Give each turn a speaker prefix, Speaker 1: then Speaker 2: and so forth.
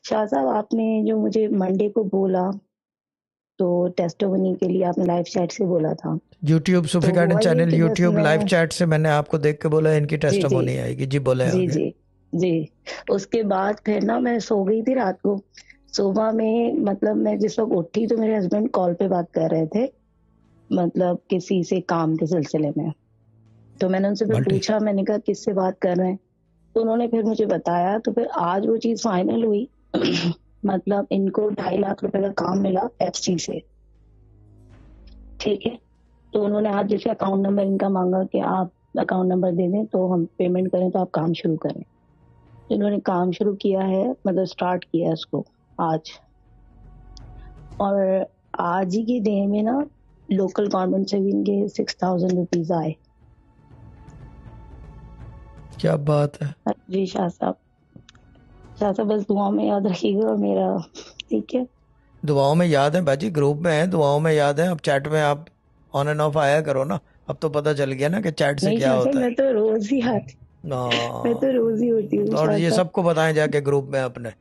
Speaker 1: शाह साहब, आपने जो मुझे मंडे को बोला, तो टेस्टिमोनी के लिए आपने लाइव चैट से बोला था।
Speaker 2: यूट्यूब सूफी
Speaker 1: तो
Speaker 2: गार्डन
Speaker 1: हुआ ये
Speaker 2: चैनल
Speaker 1: कि बस
Speaker 2: यूट्यूब लाइव
Speaker 1: मैं
Speaker 2: चैट से मैंने आपको देख के बोला इनकी
Speaker 1: जी, जी।
Speaker 2: टेस्टिमोनी आएगी। जी बोले
Speaker 1: जी,
Speaker 2: आगे।
Speaker 1: जी। जी। उसके बाद फिर ना मैं सो गई थी रात को। सुबह में मतलब मैं जिस वक़्त उठी तो मेरे हस्बैंड कॉल पे बात कर रहे थे, मतलब किसी से काम के सिलसिले में। तो मैंने उनसे फिर
Speaker 2: बंटी।
Speaker 1: पूछा, मैंने कहा किससे बात कर रहे हैं? तो उन्होंने फिर मुझे बताया, तो फिर आज वो चीज़ फाइनल हुई। मतलब इनको 2.5 लाख रुपए का काम मिला एफसी से, ठीक है? तो उन्होंने आज जैसे अकाउंट नंबर इनका माँगा कि आप अकाउंट नंबर दे दें तो हम पेमेंट करें तो आप काम शुरू करें। तो इन्होंने काम शुरू किया है, मतलब स्टार्ट किया है उसको आज। और आज ही के डे में ना लोकल गवर्नमेंट से भी इनके 6,000 रुपीज़ आए।
Speaker 2: क्या बात है।
Speaker 1: जी शाह साहब। शाह साहब बस दुआ में याद रखिएगा मेरा, ठीक है?
Speaker 2: दुआओं में याद है बाजी, ग्रुप में है, दुआओं में याद है। अब चैट में आप ऑन एंड ऑफ आया करो ना। अब तो पता चल गया ना कि चैट से
Speaker 1: नहीं
Speaker 2: क्या
Speaker 1: शाह साहब,
Speaker 2: होता है।
Speaker 1: मैं तो रोज़ ही आती, मैं तो
Speaker 2: हाँ,
Speaker 1: रोज़ ही होती हूँ
Speaker 2: और
Speaker 1: शाह
Speaker 2: ये
Speaker 1: साहब।
Speaker 2: सबको बताएं जाके ग्रुप में अपने।